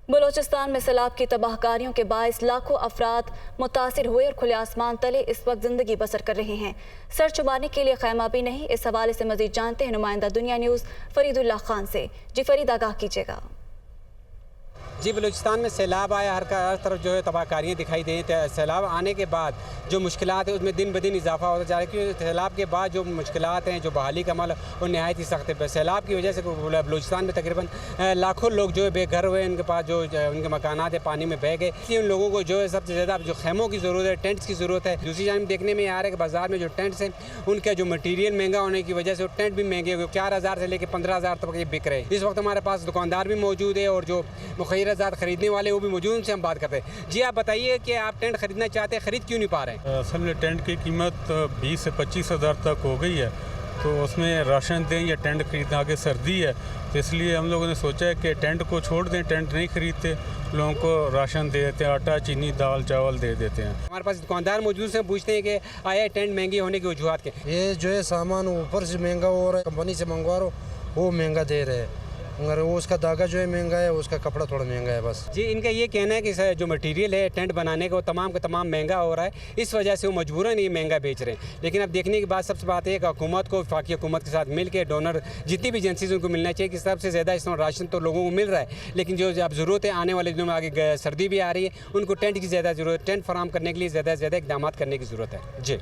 बलोचिस्तान में सैलाब की तबाहकारियों के बायस लाखों अफराद मुतासिर हुए और खुले आसमान तले इस वक्त जिंदगी बसर कर रहे हैं। सर छुपाने के लिए खैमा भी नहीं। इस हवाले से मजीद जानते हैं नुमाइंदा दुनिया न्यूज़ फरीदुल्लाह खान से। जी फरीद, आगाह कीजिएगा। जी, बलूचिस्तान में सैलाब आया, हर तरफ जो है तबाहकारियाँ दिखाई दी। सैलाब आने के बाद जो मुश्किलात है उसमें दिन ब दिन इजाफा होता जा रहा है, क्योंकि सैलाब के बाद जो मुश्किलात हैं, जो बहाली का अमल वो नहायत ही सख्त है। सैलाब की वजह से बलूचिस्तान में तकरीबन लाखों लोग जो है बेघर हुए, उनके पास जो उनके मकानात है पानी में बह गए। इसलिए उन लोगों को जो है सबसे ज़्यादा जो खैमों की ज़रूरत है, टेंट्स की ज़रूरत है। दूसरी जानिब देखने में आ रहा है कि बाज़ार में जो टेंट्स हैं उनका जो मटीरियल महंगा होने की वजह से वो टेंट भी महंगे हुए, 4000 से लेकर 15000 तक ये बिक रहे हैं। इस वक्त हमारे पास दुकानदार भी मौजूद है और जो मुखैर ज़ात खरीदने वाले वो भी मौजूद, उनसे हम बात करते हैं। जी, आप बताइए कि आप टेंट खरीदना चाहते हैं, खरीद क्यों नहीं पा रहे हैं? असल में टेंट की कीमत 20 से 25 हज़ार तक हो गई है, तो उसमें राशन दें या टेंट खरीदना, आगे सर्दी है तो इसलिए हम लोगों ने सोचा है कि टेंट को छोड़ दें, टेंट नहीं खरीदते, लोगों को राशन दे देते हैं, आटा चीनी दाल चावल दे देते हैं। हमारे पास दुकानदार मौजूद से पूछते हैं कि आया टेंट महंगी होने की वजूहत के? ये जो है सामान ऊपर से महंगा हो रहा है, कंपनी से मंगवा रहा हो वो महंगा दे रहे हैं, मगर वो उसका धागा जो है महंगा है, उसका कपड़ा थोड़ा महंगा है बस। जी, इनका ये कहना है कि जो मटेरियल है टेंट बनाने का वो तमाम का तमाम महंगा हो रहा है, इस वजह से वो मजबूरन ये महंगा बेच रहे हैं। लेकिन अब देखने की बात सबसे बात है कि हुकूमत को, वफाकी हुकूमत के साथ मिल के डोनर जितनी भी एजेंसीज उनको मिलना चाहिए कि सबसे ज़्यादा इस राशन तो लोगों को मिल रहा है, लेकिन जो अब ज़रूरत है आने वाले दिनों में, आगे सर्दी भी आ रही है, उनको टेंट की ज़्यादा ज़रूरत, टेंट फराहम करने के लिए ज़्यादा से ज़्यादा इकदाम करने की ज़रूरत है। जी।